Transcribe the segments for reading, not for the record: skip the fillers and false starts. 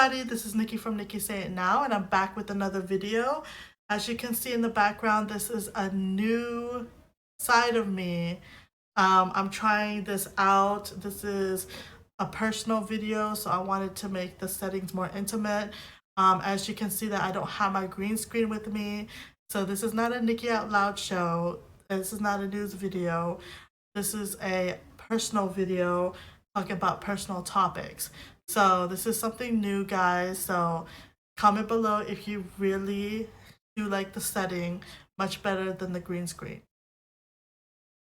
everybody, this is Nikki from Nikki Say It Now, and I'm back with another video. As you can see in the background, this is a new side of me. I'm trying this out. This is a personal video, so I wanted to make the settings more intimate. As you can see that I don't have my green screen with me, so this is not a Nikki Out Loud show. This is not a news video. This is a personal video talking about personal topics. So this is something new, guys. So comment below if you really do like the setting much better than the green screen.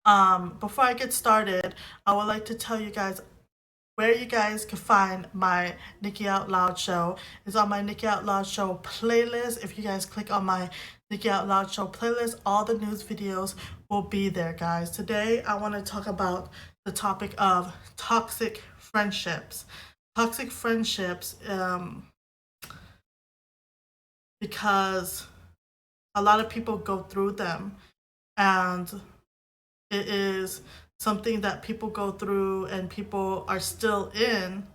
Before I get started, I would like to tell you guys where you guys can find my Nikki Out Loud show. Is on my Nikki Out Loud show playlist. If you guys click on my Nikki Out Loud show playlist, all the news videos will be there, guys. Today I want to talk about the topic of toxic friendships. Toxic friendships, because a lot of people go through them, and it is something that people go through, and people are still in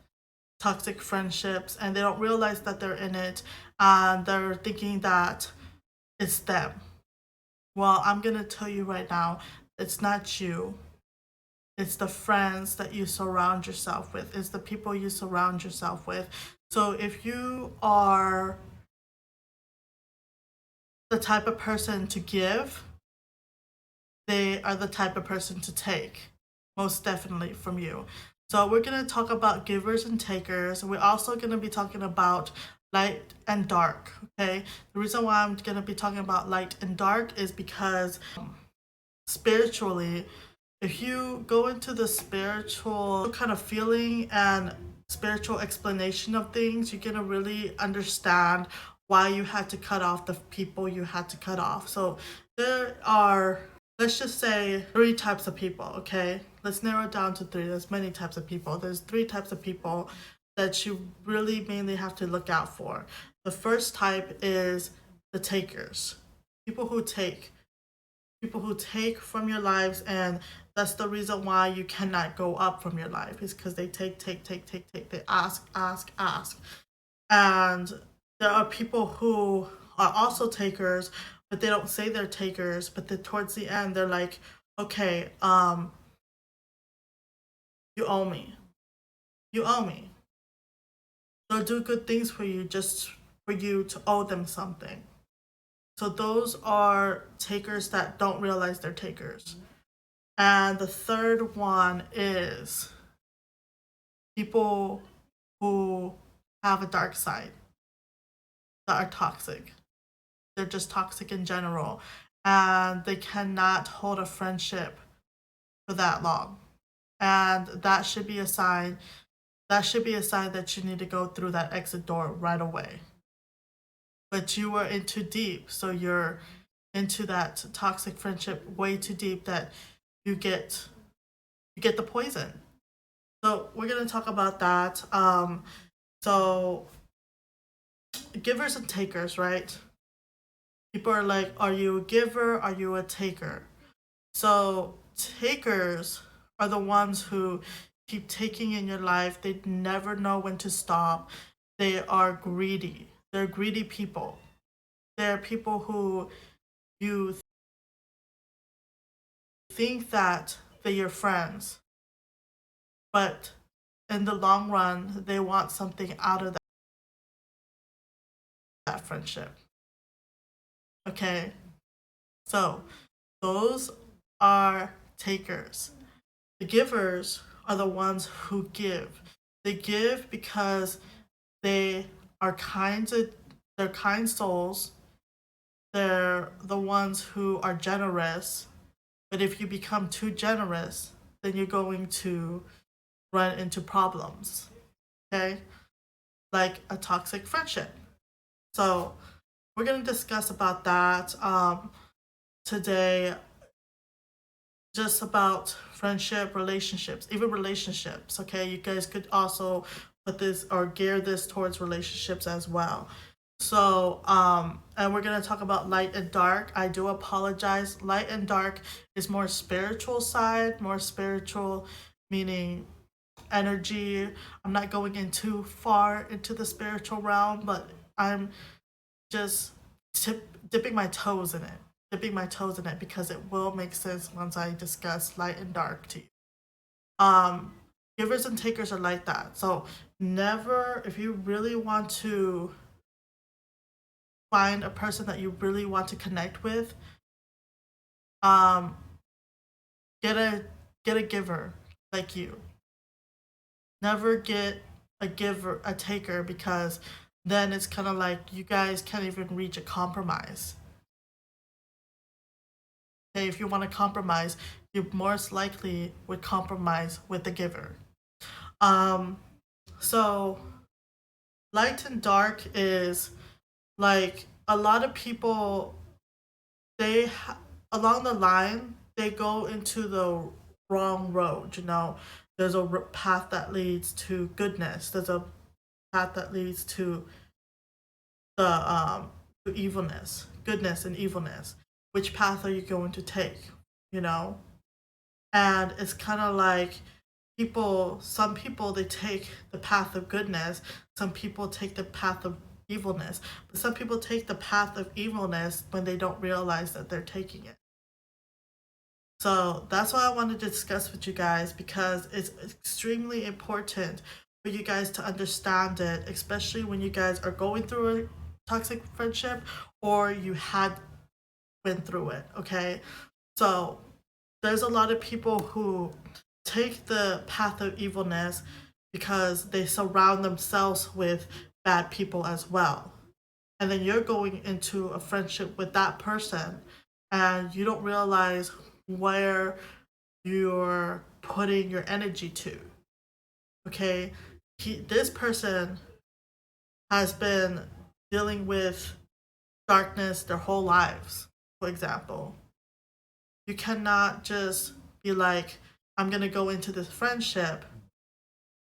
toxic friendships and they don't realize that they're in it, and they're thinking that it's them. Well, I'm gonna tell you right now, it's not you. It's the friends that you surround yourself with. It's the people you surround yourself with. So if you are the type of person to give, they are the type of person to take, most definitely from you. So we're going to talk about givers and takers. We're also going to be talking about light and dark, okay? The reason why I'm going to be talking about light and dark is because spiritually, if you go into the spiritual kind of feeling and spiritual explanation of things, you're going to really understand why you had to cut off the people you had to cut off. So there are, let's just say, 3 types of people, okay? Let's narrow it down to 3. There's many types of people. There's 3 types of people that you really mainly have to look out for. The first type is the takers. People who take from your lives, and that's the reason why you cannot go up from your life, is because they take. They ask. And there are people who are also takers, but they don't say they're takers, but then towards the end they're like, okay, you owe me. They'll do good things for you just for you to owe them something. So those are takers that don't realize they're takers. And the third one is people who have a dark side, that are toxic. They're just toxic in general, and they cannot hold a friendship for that long. And that should be a sign. That should be a sign that you need to go through that exit door right away. But you were in too deep, so you're into that toxic friendship way too deep that you get the poison. So we're gonna talk about that. So givers and takers, right? People are like, are you a giver? Are you a taker? So takers are the ones who keep taking in your life. They never know when to stop. They are greedy. They're greedy people. They're people who you think that they're your friends, but in the long run, they want something out of that friendship. Okay? So those are takers. The givers are the ones who give. They give because they are they're kind souls. They're the ones who are generous. But if you become too generous, then you're going to run into problems. Okay? Like a toxic friendship. So we're going to discuss about that today, just about friendship, relationships, even relationships. Okay, you guys could also put this or gear this towards relationships as well. So and we're going to talk about light and dark. I do apologize. Light and dark is more spiritual side, more spiritual, meaning energy. I'm not going in too far into the spiritual realm, but I'm just dipping my toes in it. Dipping my toes in it because it will make sense once I discuss light and dark to you. Um, Givers and takers are like that. So never, if you really want to find a person that you really want to connect with, um, get a get a giver like you. Never get a giver, a taker, because then it's kind of like you guys can't even reach a compromise. Okay, if you want to compromise, you most likely would compromise with the giver. Um, so light and dark is like a lot of people, along the line they go into the wrong road. There's a path that leads to goodness. There's a path that leads to evilness, goodness and evilness. Which path are you going to take? You know, and it's kind of like some people they take the path of goodness, some people take the path of evilness, but some people take the path of evilness when they don't realize that they're taking it. So that's why I wanted to discuss with you guys, because it's extremely important for you guys to understand it, especially when you guys are going through a toxic friendship or you had been through it. Okay, so there's a lot of people who take the path of evilness because they surround themselves with bad people as well. And then you're going into a friendship with that person and you don't realize where you're putting your energy to. Okay? This person has been dealing with darkness their whole lives, for example. You cannot just be like, I'm going to go into this friendship,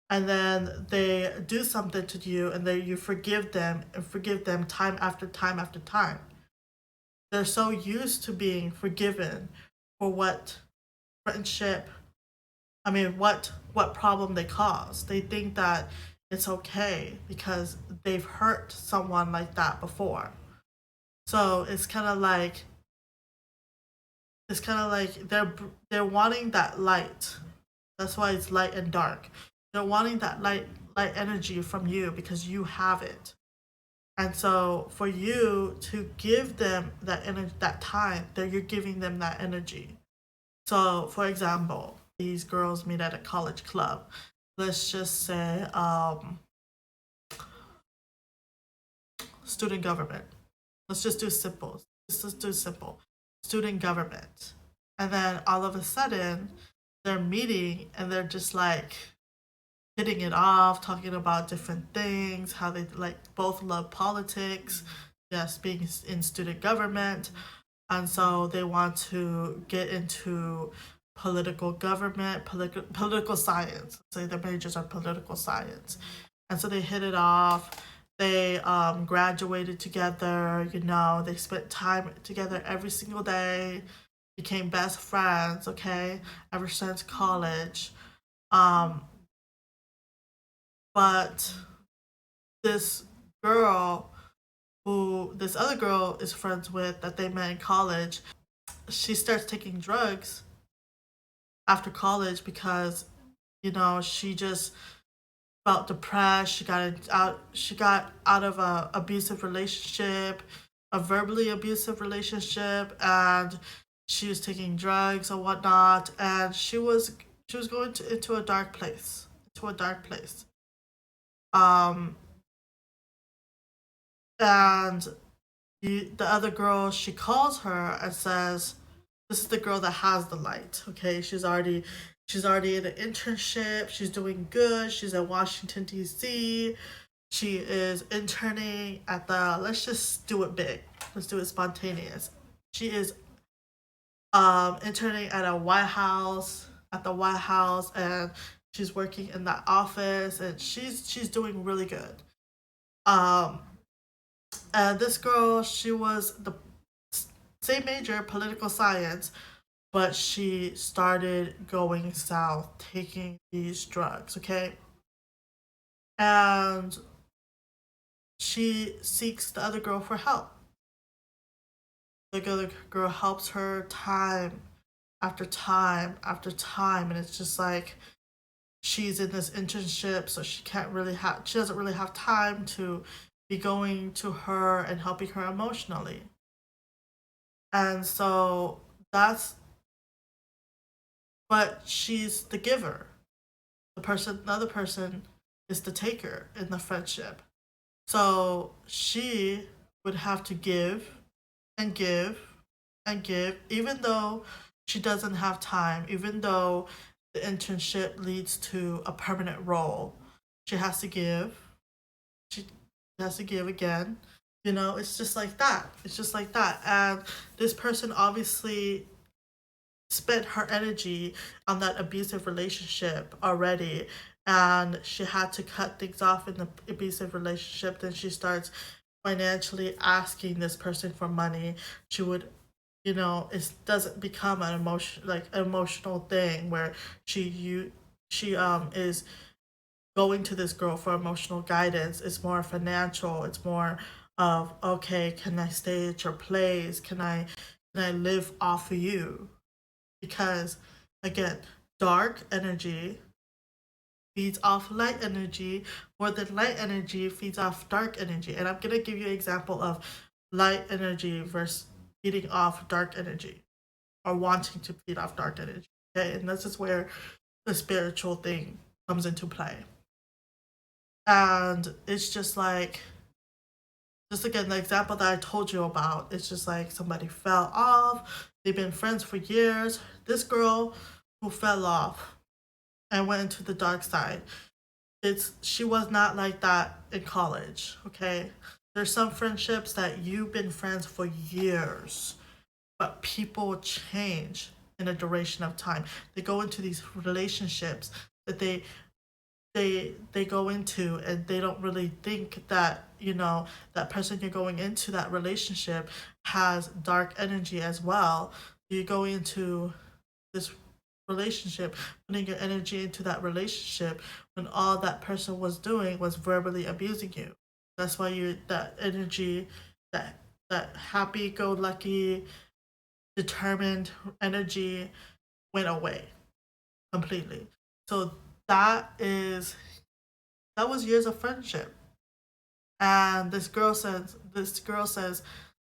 and then they do something to you and then you forgive them and forgive them time after time after time. They're so used to being forgiven for what friendship, what problem they cause. They think that it's okay because they've hurt someone like that before. So it's kind of like they're wanting that light. That's why it's light and dark. They're wanting that light energy from you because you have it. And so for you to give them that energy, that time, that you're giving them that energy. So for example, these girls meet at a college club. Let's just say student government. Let's just do simple. Let's just do simple. Student government. And then all of a sudden they're meeting and they're just like hitting it off, talking about different things, how they like both love politics, yes, being in student government. And so they want to get into political government, political science. Say their majors are political science. And so they hit it off. They graduated together, they spent time together every single day, became best friends, okay, ever since college. Um, but this girl who this other girl is friends with that they met in college, she starts taking drugs after college because she just felt depressed. She got out of a abusive relationship, a verbally abusive relationship, and she was taking drugs and whatnot, and she was going into a dark place, um and the other girl, she calls her and says, this is the girl that has the light. Okay, she's already in an internship, she's doing good, she's in Washington DC, she is interning at the, let's just do it big, let's do it spontaneous, she is interning at the White House, and she's working in that office, and she's doing really good. um and this girl, she was the same major, political science, but she started going south, taking these drugs, okay? And she seeks the other girl for help. The other girl helps her time after time after time, and it's just like she's in this internship, so she doesn't really have time to be going to her and helping her emotionally. And so that's, but she's the giver. The other person is the taker in the friendship. So she would have to give and give and give, even though she doesn't have time, even though the internship leads to a permanent role. She has to give. She has to give again. It's just like that. It's just like that. And this person obviously spent her energy on that abusive relationship already, and she had to cut things off in the abusive relationship. Then she starts financially asking this person for money. She would, it doesn't become an emotional thing where she is going to this girl for emotional guidance. It's more financial. It's more of, okay, can I stay at your place? Can I live off of you? Because again, dark energy feeds off light energy more than light energy feeds off dark energy. And I'm going to give you an example of light energy versus feeding off dark energy, or wanting to feed off dark energy. Okay, and this is where the spiritual thing comes into play. And it's just like, just again, the example that I told you about, it's just like somebody fell off, they've been friends for years. This girl who fell off and went into the dark side, she was not like that in college, okay? There's some friendships that you've been friends for years, but people change in a duration of time. They go into these relationships that they go into, and they don't really think that that person you're going into that relationship has dark energy as well. You go into this relationship putting your energy into that relationship when all that person was doing was verbally abusing you. That's why that energy, that happy go lucky determined energy went away completely. So that was years of friendship. And this girl says,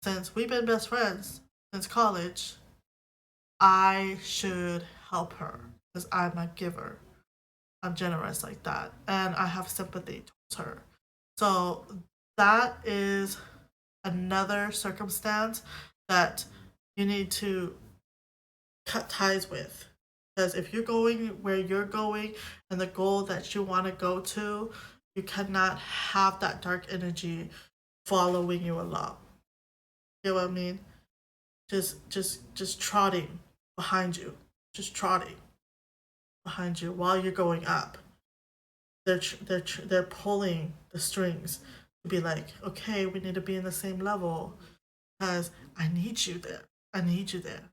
since we've been best friends since college, I should help her because I'm a giver. I'm generous like that, and I have sympathy towards her. So that is another circumstance that you need to cut ties with. Because if you're going where you're going and the goal that you want to go to, you cannot have that dark energy following you along. You know what I mean? Just trotting behind you, just trotting behind you while you're going up. They're pulling the strings to be like, okay, we need to be in the same level because I need you there. I need you there.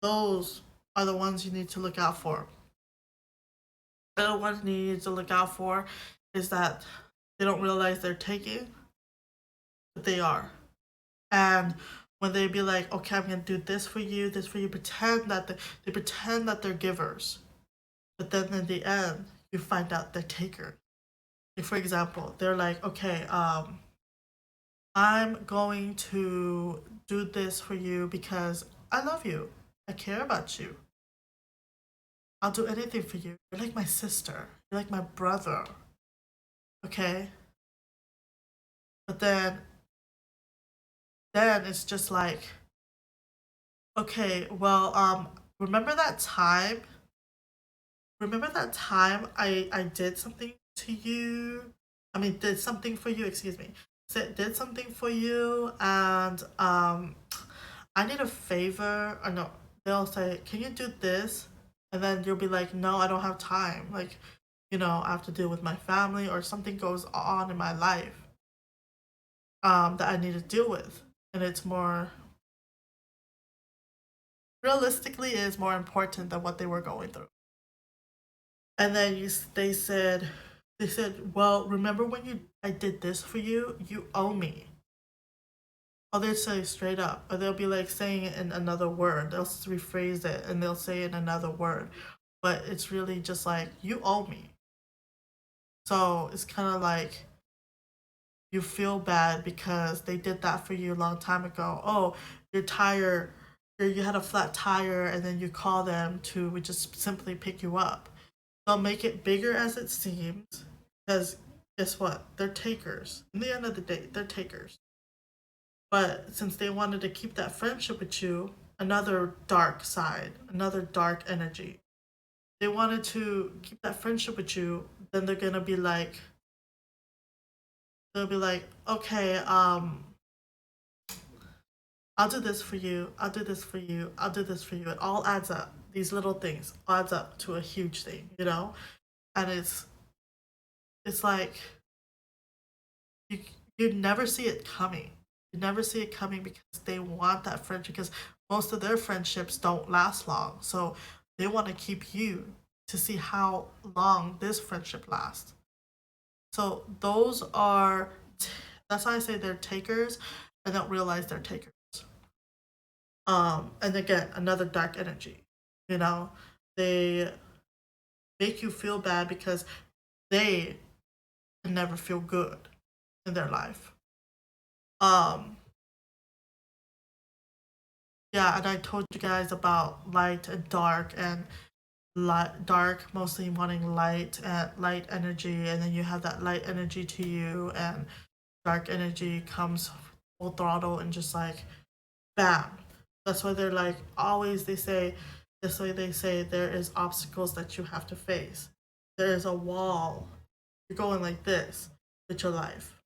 Those are the ones you need to look out for. The other ones you need to look out for is that they don't realize they're taking, but they are. And when they be like, okay, I'm gonna do this for you, they pretend that they're givers, but then in the end, you find out they're takers. Like for example, they're like, okay, I'm going to do this for you because I love you, I care about you. I'll do anything for you. You're like my sister. You're like my brother. Okay? But then it's just like, okay, well, remember that time? Remember that time I did something to you? I mean, did something for you, excuse me. Did something for you, and I need a favor. Or no, they'll say, can you do this? And then you'll be like, no, I don't have time. Like, I have to deal with my family, or something goes on in my life that I need to deal with. And it's more realistically is more important than what they were going through. And then they said, well, remember when I did this for you? You owe me. Or they'd say straight up, or they'll be like saying it in another word. They'll rephrase it and they'll say it in another word. But it's really just like, you owe me. So it's kind of like you feel bad because they did that for you a long time ago. Oh, your tire, you had a flat tire, and then you call them to just simply pick you up. They'll make it bigger as it seems, because guess what? They're takers. In the end of the day, they're takers. But since they wanted to keep that friendship with you, another dark side, another dark energy, they wanted to keep that friendship with you, then they'll be like, okay, I'll do this for you, I'll do this for you, I'll do this for you. It all adds up. These little things adds up to a huge thing, you know? And it's like you you never see it coming. You never see it coming because they want that friendship, because most of their friendships don't last long. So they want to keep you to see how long this friendship lasts. So that's why I say they're takers and don't realize they're takers. And again, another dark energy. You know, they make you feel bad because they can never feel good in their life. Um, yeah, and I told you guys about light and dark, and dark mostly wanting light and light energy, and then you have that light energy to you, and dark energy comes full throttle and just like bam. That's why they're like always they say this way they say there is obstacles that you have to face. There is a wall. You're going like this with your life.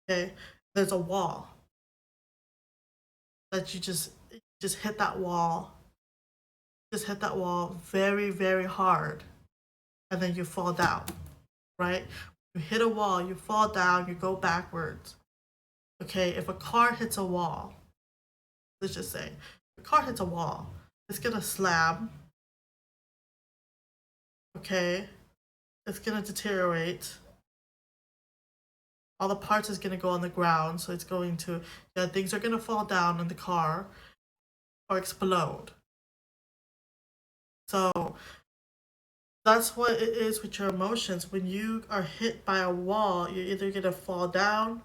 Okay? There's a wall that you just hit that wall. Just hit that wall very, very hard, and then you fall down, right? You hit a wall, you fall down, you go backwards. Okay, if a car hits a wall, let's just say, a car hits a wall, it's gonna slam, okay? It's gonna deteriorate. All the parts is gonna go on the ground, so it's going to, yeah, things are gonna fall down in the car or explode. So that's what it is with your emotions. When you are hit by a wall, you're either gonna fall down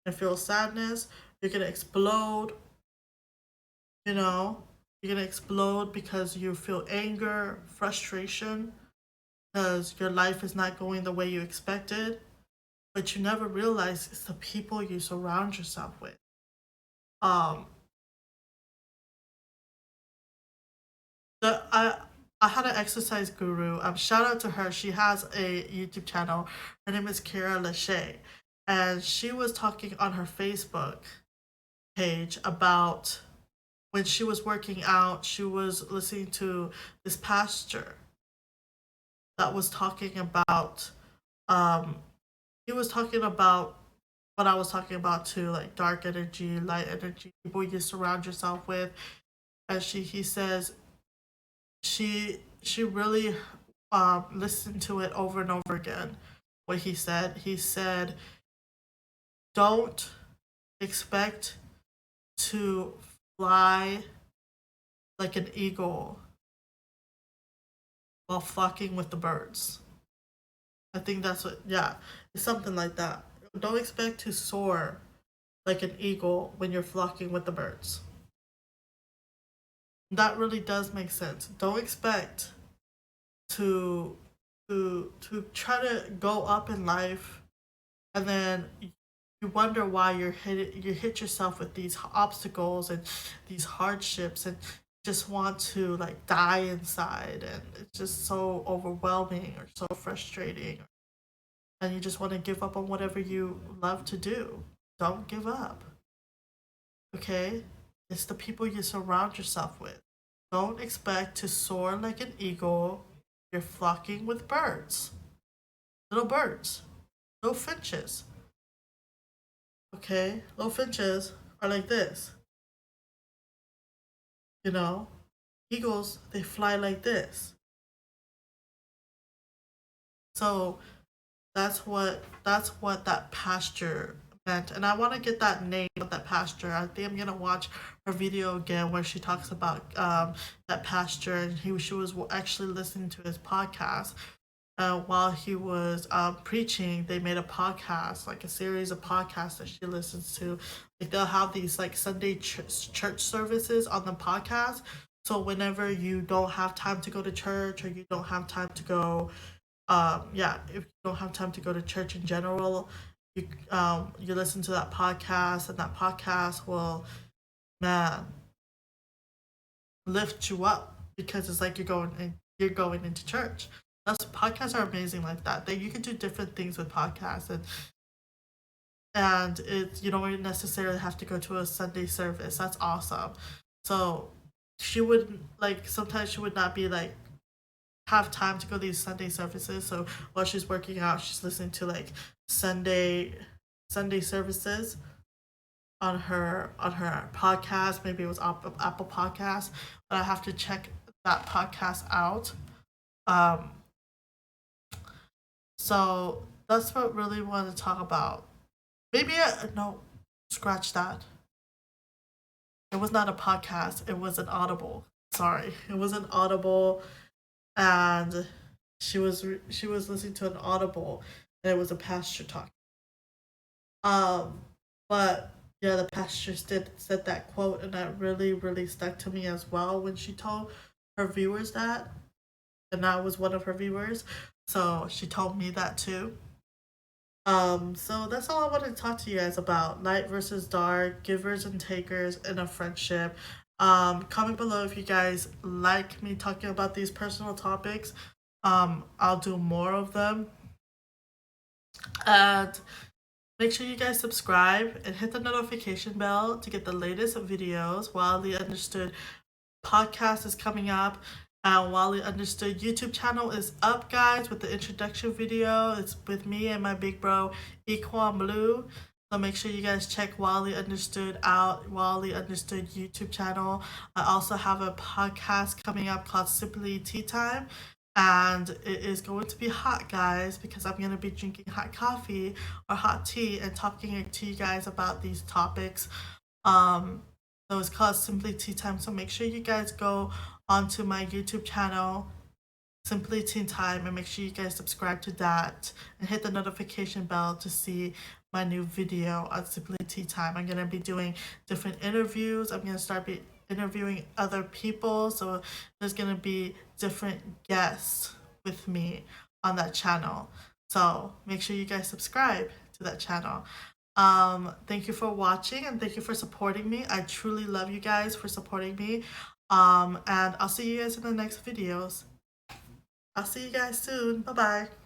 and feel sadness, you're gonna explode, you know, you're gonna explode because you feel anger, frustration, because your life is not going the way you expected, but you never realize it's the people you surround yourself with. Um, the I had an exercise guru. Shout out to her. She has a YouTube channel. Her name is Kira Lachey, and she was talking on her Facebook page about when she was working out. She was listening to this pastor that was talking about. He was talking about what I was talking about too, like dark energy, light energy, people you surround yourself with. And he says she really listened to it over and over again. What he said, don't expect to fly like an eagle while flocking with the birds. I think that's what, yeah, it's something like that. Don't expect to soar like an eagle when you're flocking with the birds. That really does make sense. Don't expect to to try to go up in life, and then you wonder why you hit yourself with these obstacles and these hardships, and just want to like die inside, and it's just so overwhelming or so frustrating, and you just want to give up on whatever you love to do. Don't give up. Okay? It's the people you surround yourself with. Don't expect to soar like an eagle. You're flocking with birds. Little birds. Little finches. Okay? Little finches are like this. You know? eagles, they fly like this. So that's what that pasture meant. And I want to get that name of that pasture. I think I'm gonna watch her video again where she talks about that pasture, and she was actually listening to his podcast. While he was preaching, they made a podcast, like a series of podcasts that she listens to. Like they'll have these like Sunday church services on the podcast. So whenever you don't have time to go to church, or you don't have time to go, if you don't have time to go to church in general, you listen to that podcast, and that podcast will, man, lift you up, because it's like you're going into church. That's Podcasts are amazing like that. You can do different things with podcasts, and it you don't necessarily have to go to a Sunday service. That's awesome. So she would like sometimes she would not be like have time to go to these Sunday services. So while she's working out, she's listening to like Sunday services on her podcast. Maybe it was Apple Podcast, but I have to check that podcast out. Um, so that's what really want to talk about. Maybe no, scratch that. It was not a podcast. It was an Audible. Sorry, it was an Audible, and she was listening to an Audible, and it was a pastor talk. But yeah, the pastor said that quote, and that really stuck to me as well when she told her viewers that, and I was one of her viewers, so she told me that too. So that's all I wanted to talk to you guys about: light versus dark, givers and takers in a friendship. Comment below if you guys like me talking about these personal topics. I'll do more of them. And make sure you guys subscribe and hit the notification bell to get the latest videos. Wildly Understood podcast is coming up. Wildly Understood YouTube channel is up, guys, with the introduction video. It's with me and my big bro, Equan Blue. So make sure you guys check Wildly Understood out, Wildly Understood YouTube channel. I also have a podcast coming up called Simply Tea Time. And it is going to be hot, guys, because I'm going to be drinking hot coffee or hot tea and talking to you guys about these topics. So it's called Simply Tea Time. So make sure you guys go onto my YouTube channel, Simply Tea Time, and make sure you guys subscribe to that and hit the notification bell to see my new video on Simply Tea Time. I'm going to be doing different interviews. I'm going to start interviewing other people, so there's going to be different guests with me on that channel. So make sure you guys subscribe to that channel. Thank you for watching, and thank you for supporting me. I truly love you guys for supporting me. And I'll see you guys in the next videos. I'll see you guys soon. Bye bye.